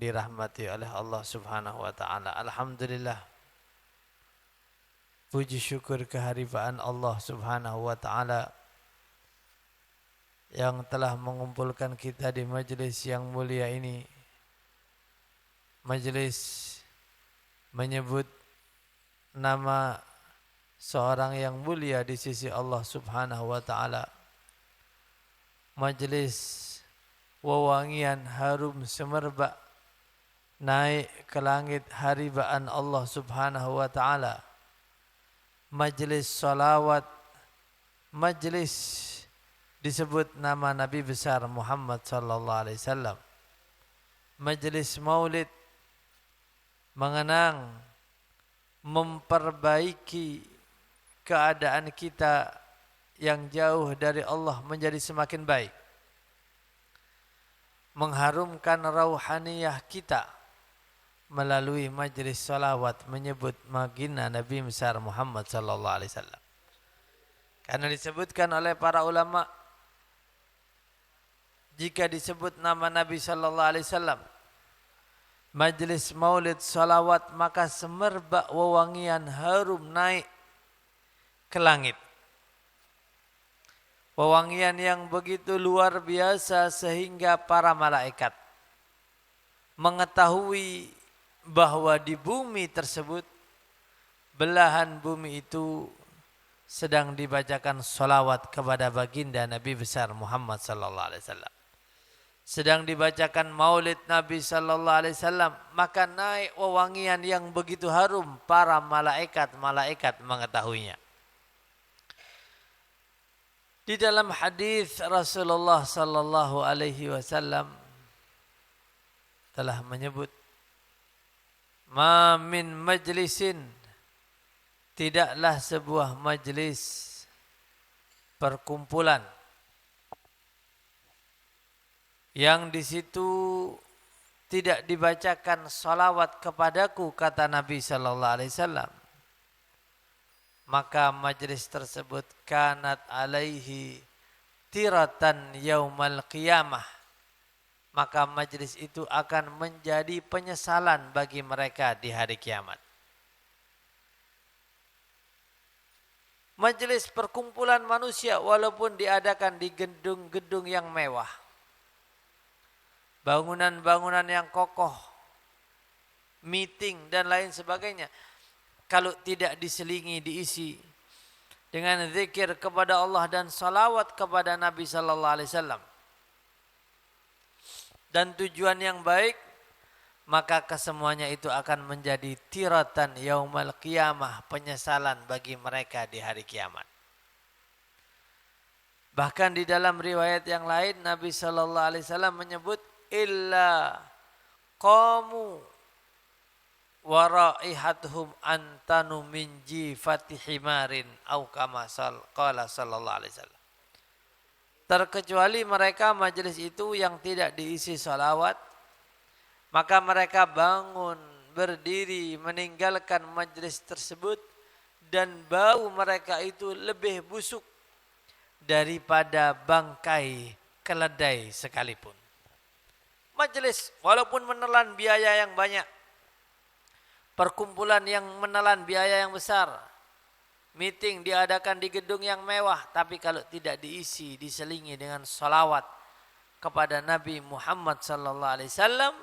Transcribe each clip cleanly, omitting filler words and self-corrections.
dirahmati oleh Allah Subhanahu wa taala. Alhamdulillah. Puji syukur kehadiran Allah Subhanahu wa taala yang telah mengumpulkan kita di majelis yang mulia ini. Majelis menyebut nama seorang yang mulia di sisi Allah Subhanahu wa taala. Majelis wewangian harum semerbak naik ke langit haribaan Allah Subhanahu wa taala. Majelis salawat, majelis disebut nama Nabi besar Muhammad sallallahu alaihi wasallam. Majelis maulid mengenang, memperbaiki keadaan kita yang jauh dari Allah menjadi semakin baik. Mengharumkan rauhaniyah kita melalui majelis salawat menyebut magina Nabi besar Muhammad sallallahu alaihi wasallam. Karena disebutkan oleh para ulama, jika disebut nama Nabi sallallahu alaihi wasallam, majelis maulid salawat, maka semerbak wewangian harum naik ke langit. Wewangian yang begitu luar biasa sehingga para malaikat mengetahui bahwa di bumi tersebut, belahan bumi itu sedang dibacakan salawat kepada baginda Nabi besar Muhammad sallallahu alaihi wasallam. Sedang dibacakan maulid Nabi sallallahu alaihi wasallam, maka naik wewangian yang begitu harum, para malaikat mengetahuinya. Di dalam hadis Rasulullah sallallahu alaihi wasallam telah menyebut, ma min majlisin, tidaklah sebuah majlis perkumpulan yang di situ tidak dibacakan salawat kepadaku, kata Nabi sallallahu alaihi wasallam, maka majlis tersebut kanat alaihi tiratan yaumal qiyamah, maka majlis itu akan menjadi penyesalan bagi mereka di hari kiamat. Majelis perkumpulan manusia walaupun diadakan di gedung-gedung yang mewah, bangunan-bangunan yang kokoh, meeting dan lain sebagainya, kalau tidak diselingi, diisi dengan zikir kepada Allah dan salawat kepada Nabi sallallahu alaihi wasallam dan tujuan yang baik, maka kesemuanya itu akan menjadi tiratan yaumal qiyamah, penyesalan bagi mereka di hari kiamat. Bahkan di dalam riwayat yang lain Nabi sallallahu alaihi wasallam menyebut illa qamu wa raihatuhum antanu min jifati himarin au kama qala sallallahu alaihi wasallam. Terkecuali mereka majelis itu yang tidak diisi salawat, maka mereka bangun, berdiri, meninggalkan majelis tersebut dan bau mereka itu lebih busuk daripada bangkai keledai sekalipun. Majelis walaupun menelan biaya yang banyak, perkumpulan yang menelan biaya yang besar, meeting diadakan di gedung yang mewah, tapi kalau tidak diisi, diselingi dengan salawat kepada Nabi Muhammad sallallahu alaihi wasallam,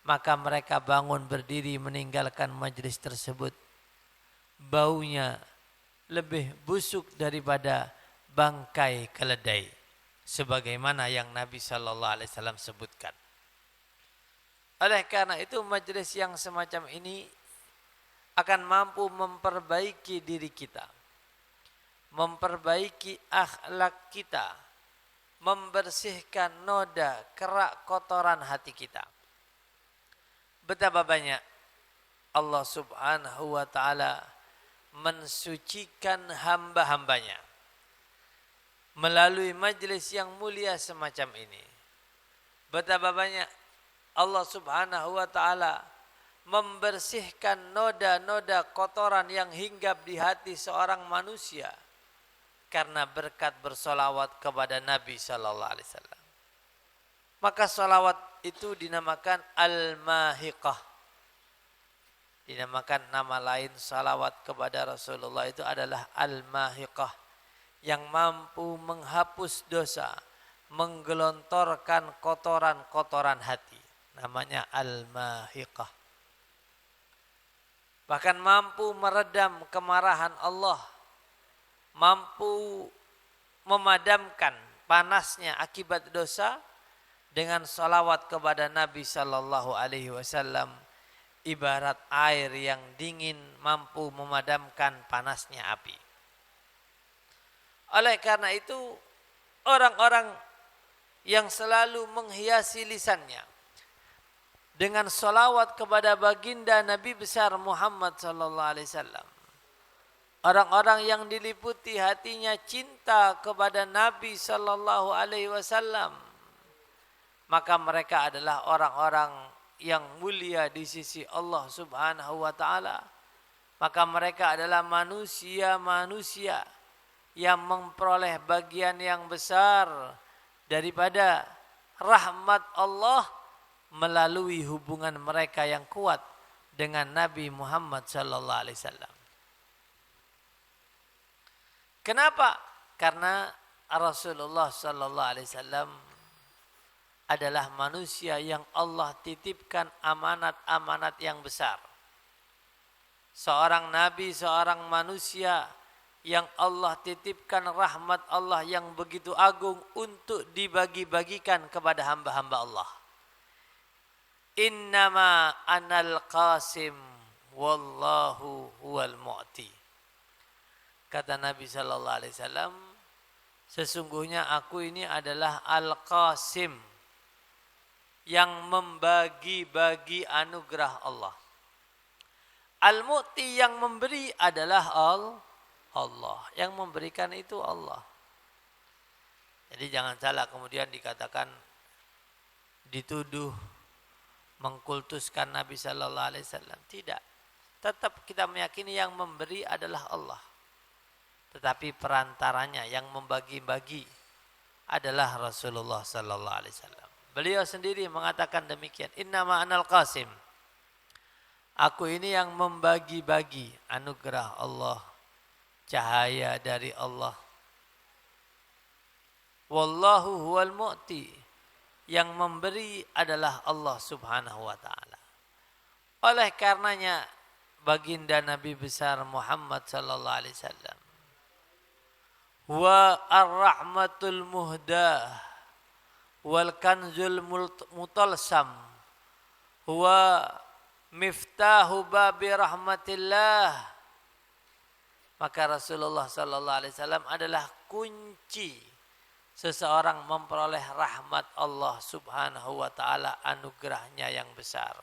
maka mereka bangun berdiri meninggalkan majelis tersebut, baunya lebih busuk daripada bangkai keledai, sebagaimana yang Nabi sallallahu alaihi wasallam sebutkan. Oleh karena itu majelis yang semacam ini akan mampu memperbaiki diri kita, memperbaiki akhlak kita, membersihkan noda, kerak kotoran hati kita. Betapa banyak Allah Subhanahu wa taala mensucikan hamba-hambanya melalui majelis yang mulia semacam ini. Betapa banyak Allah Subhanahu wa taala membersihkan noda-noda kotoran yang hinggap di hati seorang manusia karena berkat bersolawat kepada Nabi sallallahu alaihi wasallam. Maka solawat itu dinamakan al-mahiqah. Dinamakan nama lain salawat kepada Rasulullah itu adalah al-mahiqah, yang mampu menghapus dosa, menggelontorkan kotoran-kotoran hati. Namanya al-mahiqah. Bahkan mampu meredam kemarahan Allah, mampu memadamkan panasnya akibat dosa dengan salawat kepada Nabi sallallahu alaihi wasallam, ibarat air yang dingin mampu memadamkan panasnya api. Oleh karena itu, orang-orang yang selalu menghiasi lisannya dengan salawat kepada baginda Nabi besar Muhammad sallallahu alaihi wasallam, orang-orang yang diliputi hatinya cinta kepada Nabi sallallahu alaihi wasallam, maka mereka adalah orang-orang yang mulia di sisi Allah Subhanahu wa taala. Maka mereka adalah manusia-manusia yang memperoleh bagian yang besar daripada rahmat Allah melalui hubungan mereka yang kuat dengan Nabi Muhammad sallallahu alaihi wasallam. Kenapa? Karena Rasulullah sallallahu alaihi wasallam adalah manusia yang Allah titipkan amanat-amanat yang besar. Seorang nabi, seorang manusia yang Allah titipkan rahmat Allah yang begitu agung untuk dibagi-bagikan kepada hamba-hamba Allah. Innama anal qasim wallahu huwal mu'ti. Kata Nabi sallallahu alaihi wasallam, sesungguhnya aku ini adalah al-qasim, yang membagi-bagi anugerah Allah. Al-mu'ti, yang memberi adalah Allah. Yang memberikan itu Allah. Jadi jangan salah kemudian dikatakan, dituduh mengkultuskan Nabi sallallahu alaihi wasallam. Tidak. Tetap kita meyakini yang memberi adalah Allah. Tetapi perantaranya yang membagi-bagi adalah Rasulullah sallallahu alaihi wasallam. Beliau sendiri mengatakan demikian. Innama anal qasim. Aku ini yang membagi-bagi anugerah Allah, cahaya dari Allah. Wallahu huwal mu'ti. Yang memberi adalah Allah Subhanahu wa taala. Oleh karenanya baginda Nabi besar Muhammad sallallahu alaihi wasallam wa ar-rahmatul muhdah wal kanzul mutalsam huwa miftahu babi rahmatillah. Maka Rasulullah sallallahu alaihi wasallam adalah kunci seseorang memperoleh rahmat Allah Subhanahu wa taala, anugerahnya yang besar.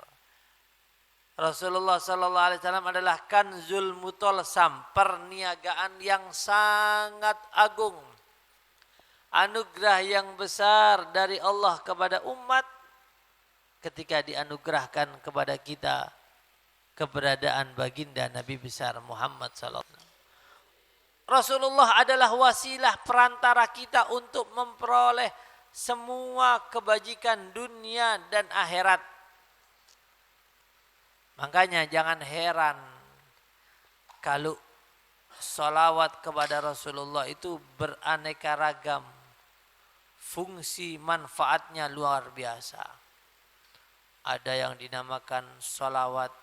Rasulullah sallallahu alaihi wasallam adalah kanzul mutalsam, perniagaan yang sangat agung. Anugerah yang besar dari Allah kepada umat ketika dianugerahkan kepada kita keberadaan baginda Nabi besar Muhammad sallallahu alaihi wasallam. Rasulullah adalah wasilah perantara kita untuk memperoleh semua kebajikan dunia dan akhirat. Makanya jangan heran kalau salawat kepada Rasulullah itu beraneka ragam. Fungsi manfaatnya luar biasa. Ada yang dinamakan salawat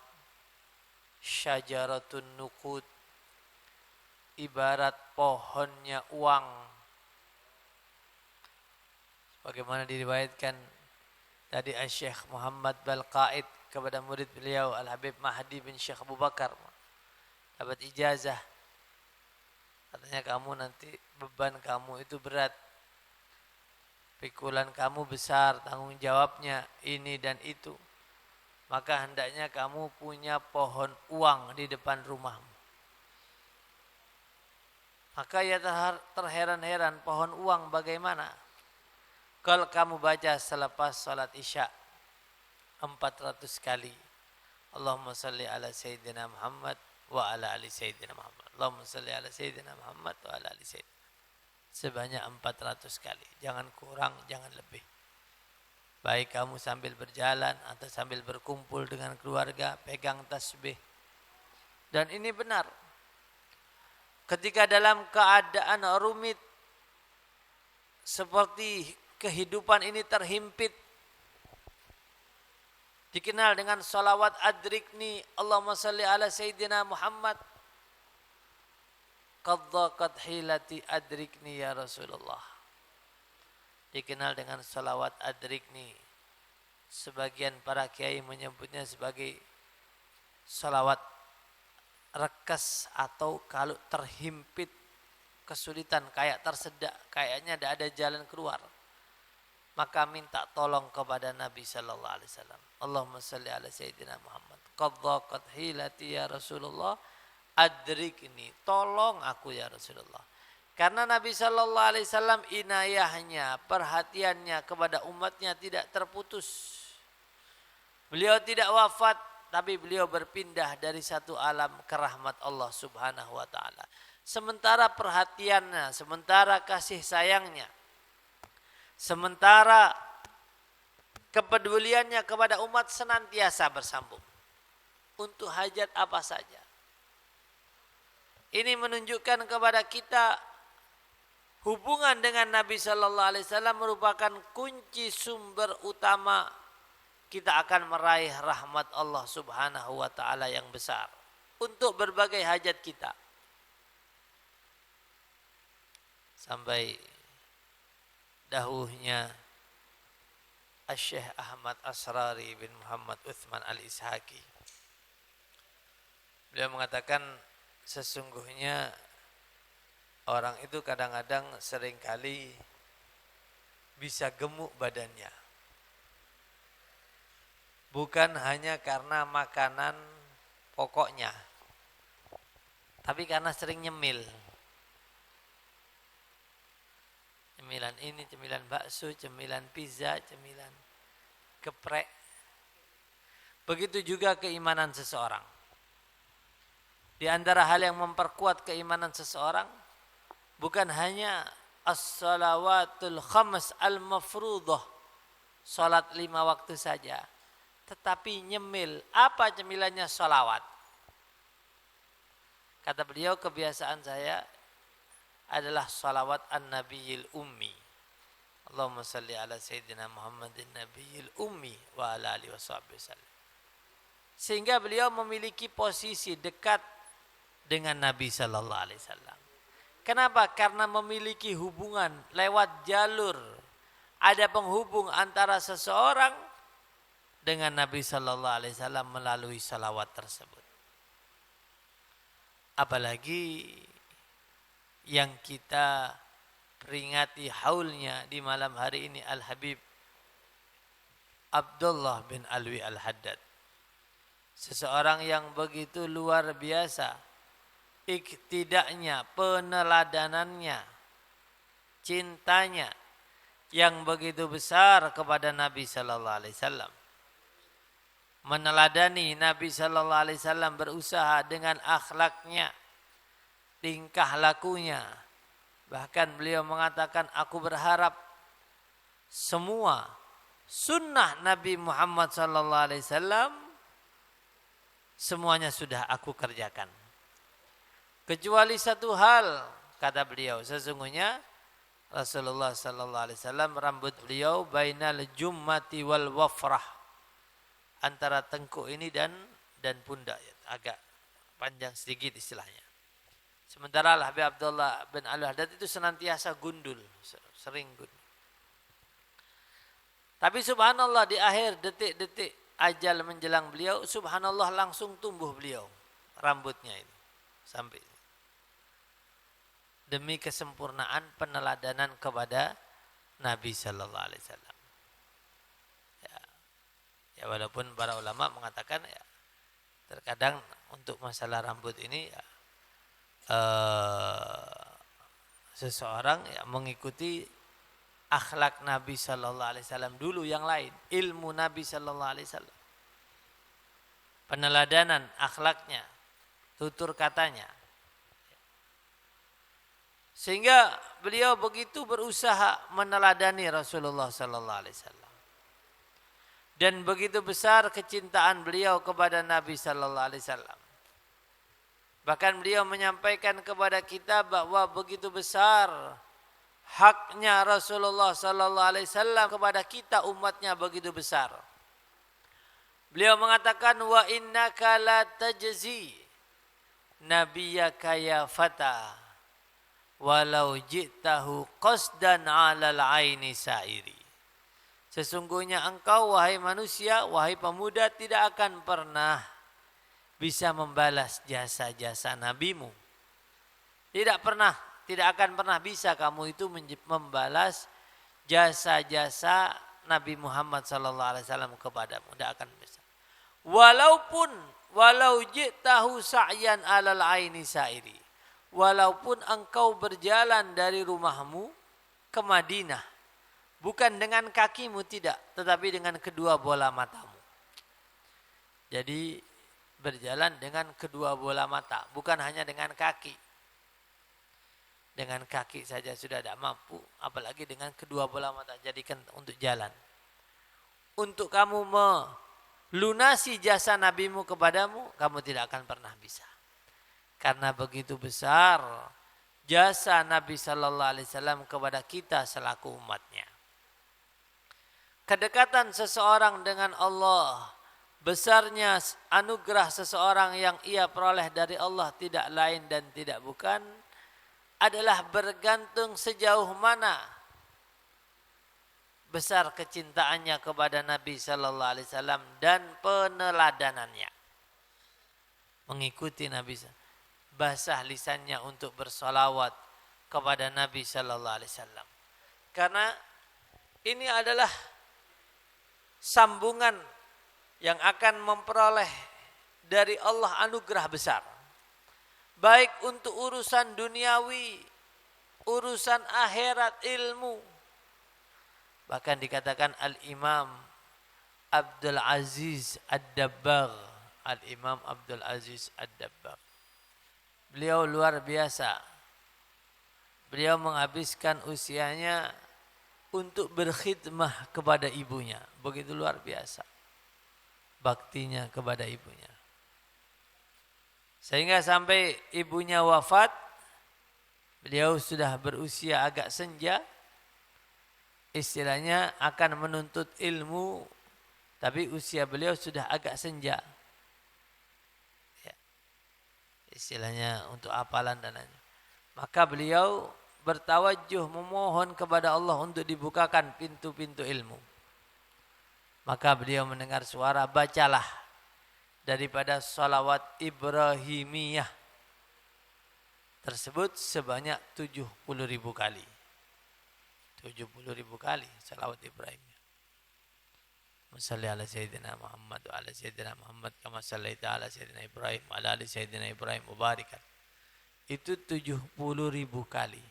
syajaratun nuqud, ibarat pohonnya uang. Bagaimana diriwayatkan tadi Syekh Muhammad Balqaid kepada murid beliau Al-Habib Mahdi bin Syekh Abu Bakar, dapat ijazah. Katanya kamu nanti beban kamu itu berat, pikulan kamu besar, tanggung jawabnya ini dan itu. Maka hendaknya kamu punya pohon uang di depan rumahmu. Maka ia terheran-heran, pohon uang bagaimana? Kalau kamu baca selepas salat Isya 400 kali, Allahumma salli ala Sayyidina Muhammad wa ala ali Sayyidina Muhammad. Allahumma salli ala Sayyidina Muhammad wa ala ali Sayyidina. Sebanyak 400 kali. Jangan kurang, jangan lebih. Baik kamu sambil berjalan atau sambil berkumpul dengan keluarga, pegang tasbih. Dan ini benar. Ketika dalam keadaan rumit seperti kehidupan ini terhimpit, dikenal dengan salawat adrikni, Allahumma salli ala Sayyidina Muhammad, qad dhaqat hilati adrikni ya Rasulullah. Dikenal dengan salawat adrikni. Sebagian para kiai menyebutnya sebagai salawat rekas, atau kalau terhimpit kesulitan, kayak tersedak, kayaknya tidak ada jalan keluar, maka minta tolong kepada Nabi sallallahu alaihi wasallam. Allahumma salli ala Sayyidina Muhammad, qad dhaqat hilati ya Rasulullah, adrikni, tolong aku ya Rasulullah. Karena Nabi sallallahu alaihi wasallam inayahnya, perhatiannya kepada umatnya tidak terputus. Beliau tidak wafat, tapi beliau berpindah dari satu alam ke rahmat Allah Subhanahu wa taala. Sementara perhatiannya, sementara kasih sayangnya, sementara kepeduliannya kepada umat senantiasa bersambung untuk hajat apa saja. Ini menunjukkan kepada kita hubungan dengan Nabi sallallahu alaihi wasallam merupakan kunci sumber utama kita akan meraih rahmat Allah Subhanahu wa taala yang besar untuk berbagai hajat kita. Sampai dahulunya Syekh Ahmad Asrari bin Muhammad Uthman Al-Ishaqi. Beliau mengatakan sesungguhnya orang itu kadang-kadang seringkali bisa gemuk badannya. Bukan hanya karena makanan pokoknya, tapi karena sering nyemil. Cemilan ini, cemilan bakso, cemilan pizza, cemilan geprek. Begitu juga keimanan seseorang. Di antara hal yang memperkuat keimanan seseorang bukan hanya as-salawatul khams al-mafruḍah, salat 5 waktu saja, tetapi nyemil. Apa cemilannya? Salawat. Kata beliau, kebiasaan saya adalah salawat an-nabiyil ummi. Allahumma salli ala Sayyidina Muhammadin nabiyil ummi wa ala alihi wasallam. Sehingga beliau memiliki posisi dekat dengan Nabi sallallahu alaihi wasallam. Kenapa? Karena memiliki hubungan lewat jalur. Ada penghubung antara seseorang dengan Nabi sallallahu alaihi wasallam melalui salawat tersebut. Apalagi yang kita peringati haulnya di malam hari ini, Al-Habib Abdullah bin Alwi Al-Haddad. Seseorang yang begitu luar biasa iktidaknya, peneladanannya, cintanya yang begitu besar kepada Nabi sallallahu alaihi wasallam. Meneladani Nabi sallallahu alaihi wasallam, berusaha dengan akhlaknya, tingkah lakunya. Bahkan beliau mengatakan, aku berharap semua sunnah Nabi Muhammad sallallahu alaihi wasallam semuanya sudah aku kerjakan. Kecuali satu hal, kata beliau, sesungguhnya Rasulullah sallallahu alaihi wasallam rambut beliau bainal jummati wal wafrah, antara tengkuk ini dan pundak, agak panjang sedikit istilahnya. Sementara Habib Abdullah bin Al-Haddad itu senantiasa gundul, sering gundul. Tapi subhanallah, di akhir detik-detik ajal menjelang beliau, subhanallah langsung tumbuh beliau rambutnya itu sampai, demi kesempurnaan peneladanan kepada Nabi sallallahu alaihi wasallam. Ya, walaupun para ulama mengatakan ya, terkadang untuk masalah rambut ini ya, seseorang ya mengikuti akhlak Nabi sallallahu alaihi wasallam dulu yang lain, ilmu Nabi sallallahu alaihi wasallam, peneladanan akhlaknya, tutur katanya, sehingga beliau begitu berusaha meneladani Rasulullah sallallahu alaihi wasallam. Dan begitu besar kecintaan beliau kepada Nabi sallallahu alaihi wasallam. Bahkan beliau menyampaikan kepada kita bahwa begitu besar haknya Rasulullah sallallahu alaihi wasallam kepada kita umatnya begitu besar. Beliau mengatakan wa innaka la tajzi nabiyyaka ya fata walau ji'tahu qasdan 'alal 'aini sa'iri. Sesungguhnya engkau wahai manusia, wahai pemuda tidak akan pernah bisa membalas jasa-jasa nabimu. Tidak akan pernah bisa kamu itu membalas jasa-jasa Nabi Muhammad sallallahu alaihi wasallam kepadamu. Tidak akan bisa. Walau ji'tahu sa'yan 'alal 'aini sa'iri. Walaupun engkau berjalan dari rumahmu ke Madinah, bukan dengan kakimu tidak, tetapi dengan kedua bola matamu. Jadi berjalan dengan kedua bola mata, bukan hanya dengan kaki. Dengan kaki saja sudah tidak mampu, apalagi dengan kedua bola mata. Jadikan untuk jalan. Untuk kamu melunasi jasa nabimu kepadamu, kamu tidak akan pernah bisa. Karena begitu besar jasa Nabi sallallahu alaihi wasallam kepada kita selaku umatnya. Kedekatan seseorang dengan Allah, besarnya anugerah seseorang yang ia peroleh dari Allah tidak lain dan tidak bukan adalah bergantung sejauh mana besar kecintaannya kepada Nabi sallallahu alaihi wasallam dan peneladanannya. Mengikuti Nabi, basah lisannya untuk bersolawat kepada Nabi sallallahu alaihi wasallam. Karena ini adalah sambungan yang akan memperoleh dari Allah anugerah besar. Baik untuk urusan duniawi, urusan akhirat, ilmu. Bahkan dikatakan Al-Imam Abdul Aziz Ad-Dabbagh. Al-Imam Abdul Aziz Ad-Dabbagh. Beliau luar biasa. Beliau menghabiskan usianya untuk berkhidmah kepada ibunya. Begitu luar biasa baktinya kepada ibunya. Sehingga sampai ibunya wafat, beliau sudah berusia agak senja. Istilahnya akan menuntut ilmu, tapi usia beliau sudah agak senja. Ya. Istilahnya untuk hafalan dan lain. Maka beliau bertawajuh memohon kepada Allah untuk dibukakan pintu-pintu ilmu. Maka beliau mendengar suara, bacalah daripada salawat Ibrahimiyah tersebut sebanyak 70.000 kali. 70.000 kali salawat Ibrahimiyah. Salli ala Sayyidina Muhammad wa ala Sayyidina Muhammad kama sallaita ala Sayyidina Ibrahim wa ala ali Sayyidina Ibrahim mubarakan. Itu 70.000 kali.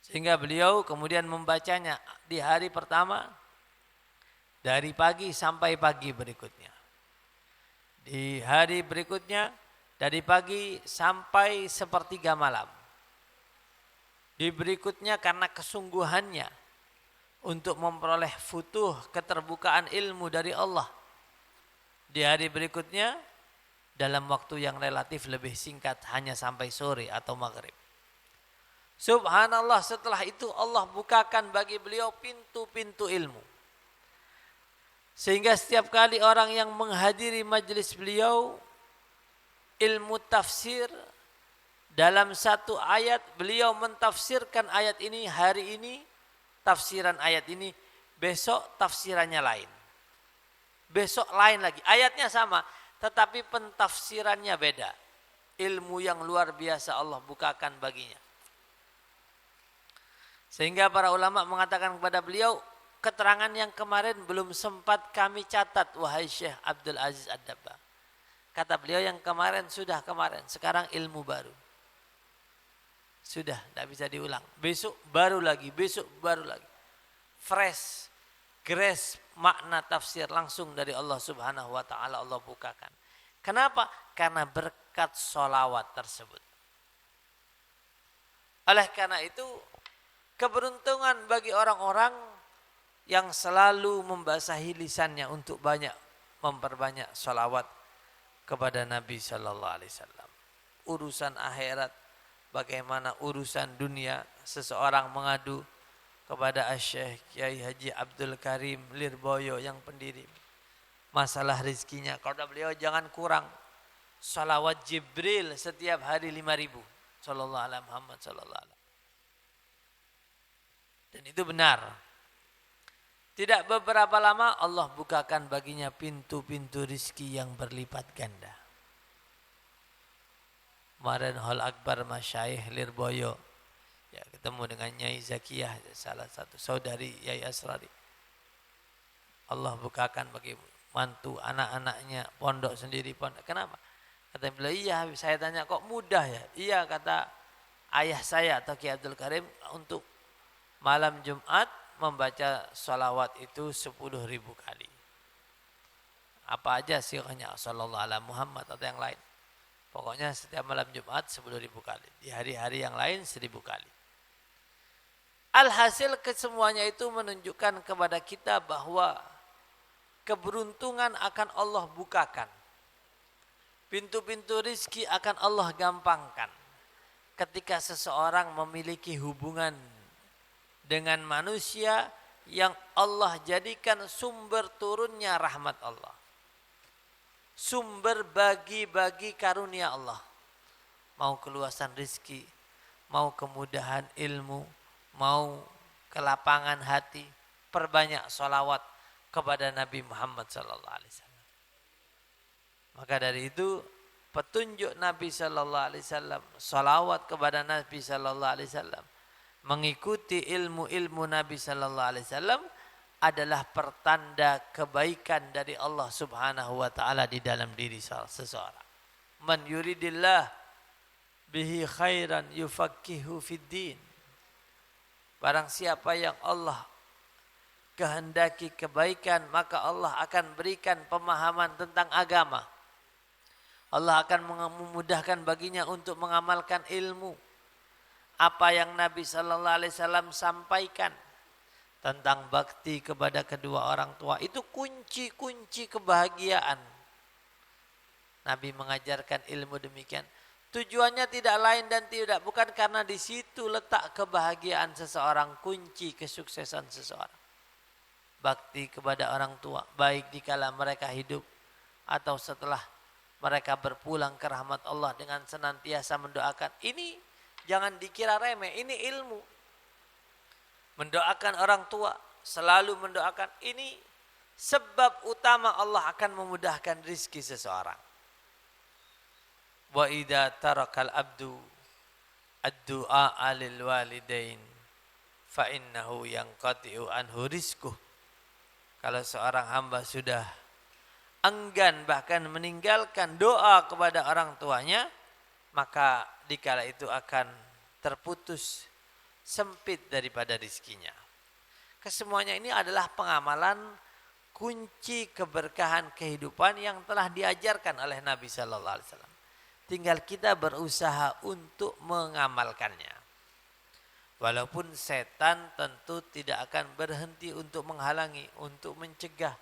Sehingga beliau kemudian membacanya di hari pertama dari pagi sampai pagi berikutnya. Di hari berikutnya dari pagi sampai sepertiga malam. Di berikutnya karena kesungguhannya untuk memperoleh futuh keterbukaan ilmu dari Allah. Di hari berikutnya dalam waktu yang relatif lebih singkat hanya sampai sore atau maghrib. Subhanallah, setelah itu Allah bukakan bagi beliau pintu-pintu ilmu. Sehingga setiap kali orang yang menghadiri majelis beliau, ilmu tafsir, dalam satu ayat beliau mentafsirkan ayat ini, hari ini tafsiran ayat ini, besok tafsirannya lain. Besok lain lagi, ayatnya sama, tetapi pentafsirannya beda. Ilmu yang luar biasa Allah bukakan baginya. Sehingga para ulama mengatakan kepada beliau, keterangan yang kemarin belum sempat kami catat, wahai Syekh Abdul Aziz Ad-Dabbagh. Kata beliau yang kemarin sudah kemarin, sekarang ilmu baru. Sudah, tidak bisa diulang. Besok baru lagi, besok baru lagi. Fresh, grace, makna tafsir langsung dari Allah Subhanahu wa ta'ala Allah bukakan. Kenapa? Karena berkat sholawat tersebut. Oleh karena itu, keberuntungan bagi orang-orang yang selalu membasahi lisannya untuk memperbanyak sholawat kepada Nabi Sallallahu Alaihi Wasallam. Urusan akhirat, bagaimana urusan dunia, seseorang mengadu kepada Syekh Kiai Haji Abdul Karim Lirboyo yang pendiri. Masalah rizkinya, kata beliau jangan kurang salawat Jibril setiap hari 5.000. Sallallahu alaihi Muhammad sallallahu alaihi. Dan itu benar. Tidak beberapa lama Allah bukakan baginya pintu-pintu rizki yang berlipat ganda. Kemarin Hall Akbar Masyaikh Lirboyo, ya, ketemu dengan Nyai Zakiyah, salah satu saudari Yai Asrari. Allah bukakan bagi mantu anak-anaknya pondok sendiri pondok. Kenapa? Kata beliau, iya, saya tanya kok mudah ya? Iya, kata ayah saya atau Kiai Abdul Karim, untuk malam Jumat membaca sholawat itu 10.000 kali. Apa aja sirahnya, sallallahu alaihi Muhammad atau yang lain. Pokoknya setiap malam Jumat 10.000 kali. Di hari-hari yang lain 1.000 kali. Alhasil kesemuanya itu menunjukkan kepada kita bahwa keberuntungan akan Allah bukakan. Pintu-pintu rizki akan Allah gampangkan. Ketika seseorang memiliki hubungan dengan manusia yang Allah jadikan sumber turunnya rahmat Allah. Sumber bagi-bagi karunia Allah. Mau keluasan rizki, mau kemudahan ilmu, mau kelapangan hati, perbanyak sholawat kepada Nabi Muhammad SAW. Maka dari itu petunjuk Nabi SAW, sholawat kepada Nabi SAW, mengikuti ilmu-ilmu Nabi Sallallahu Alaihi Wasallam adalah pertanda kebaikan dari Allah Subhanahu Wa Taala di dalam diri seseorang. Man yuridillah bihi khairan yufaqihu fid din. Barang siapa yang Allah kehendaki kebaikan, maka Allah akan berikan pemahaman tentang agama. Allah akan memudahkan baginya untuk mengamalkan ilmu. Apa yang Nabi Sallallahu Alaihi Wasallam sampaikan tentang bakti kepada kedua orang tua, itu kunci-kunci kebahagiaan. Nabi mengajarkan ilmu demikian. Tujuannya tidak lain dan tidak bukan karena di situ letak kebahagiaan seseorang, kunci kesuksesan seseorang. Bakti kepada orang tua, baik dikala mereka hidup atau setelah mereka berpulang ke rahmat Allah, dengan senantiasa mendoakan. Ini jangan dikira remeh, ini ilmu. Mendoakan orang tua, selalu mendoakan, ini sebab utama Allah akan memudahkan rizki seseorang. Wa idza tarakal abdu ad-du'a 'alil walidain fa innahu yanqati'u anhu rizquh. Kalau seorang hamba sudah enggan bahkan meninggalkan doa kepada orang tuanya, maka dikala itu akan terputus sempit daripada rizkinya. Kesemuanya ini adalah pengamalan kunci keberkahan kehidupan yang telah diajarkan oleh Nabi Sallallahu Alaihi Wasallam. Tinggal kita berusaha untuk mengamalkannya. Walaupun setan tentu tidak akan berhenti untuk menghalangi, untuk mencegah.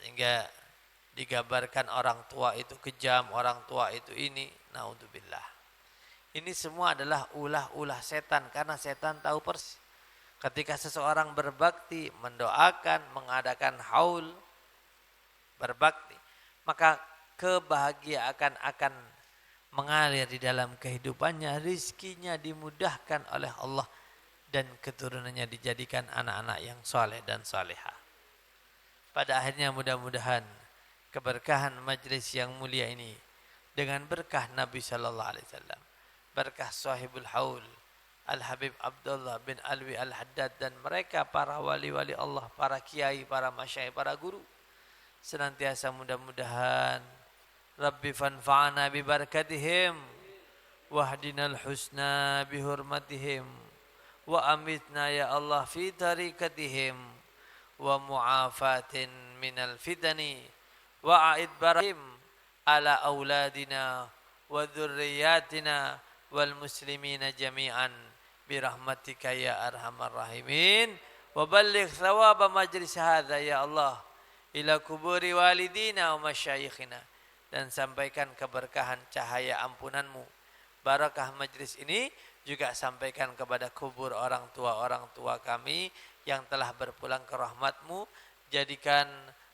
Sehingga digambarkan orang tua itu kejam, orang tua itu ini, naudzubillah. Ini semua adalah ulah-ulah setan, karena setan tahu persis. Ketika seseorang berbakti, mendoakan, mengadakan haul, berbakti, maka kebahagiaan akan mengalir di dalam kehidupannya, rizkinya dimudahkan oleh Allah, dan keturunannya dijadikan anak-anak yang soleh dan solehah. Pada akhirnya mudah-mudahan keberkahan majlis yang mulia ini dengan berkah Nabi Sallallahu Alaihi Wasallam, berkah sahibul haul Al-Habib Abdullah bin Alwi Al-Haddad dan mereka para wali-wali Allah, para kiai, para masyayikh, para guru, senantiasa mudah-mudahan Rabbi fanfa'ana bi barakatihim wahdinal husna bi hurmatihim wa amitna ya Allah fi tariqatihim wa mu'afatin minal fitani wa a'id barahim ala auladina wa dhurriyyatina wal muslimina jami'an bi rahmatika ya arhamar rahimin. wa balligh thawaba majlis hadza ya Allah ila kuburi walidina wa masyayikhina, dan sampaikan keberkahan cahaya ampunanmu, barakah majlis ini juga sampaikan kepada kubur orang tua kami yang telah berpulang ke rahmatmu. Jadikan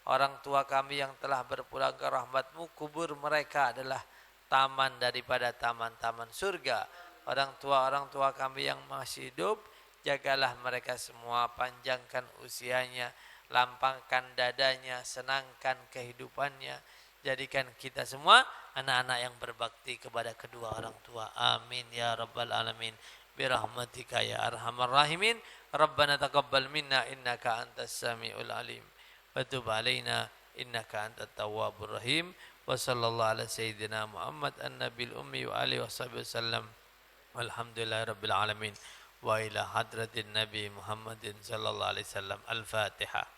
orang tua kami yang telah berpulang ke rahmatmu, kubur mereka adalah taman daripada taman-taman surga. Orang tua kami yang masih hidup, jagalah mereka semua, panjangkan usianya, lapangkan dadanya, senangkan kehidupannya. Jadikan kita semua anak-anak yang berbakti kepada kedua orang tua. Amin ya rabbal alamin. Birahmatika ya arhamar rahimin. Rabbana taqabbal minna innaka antas samiul alim. Wa tub alaina innaka antat tawwabur rahim. Wa sallallahu ala sayyidina Muhammad an-nabil ummi wa alihi washabihi wasallam. Walhamdulillahi rabbil alamin. Wa ila hadratin Nabi Muhammadin sallallahu alaihi wasallam. Al-Fatihah.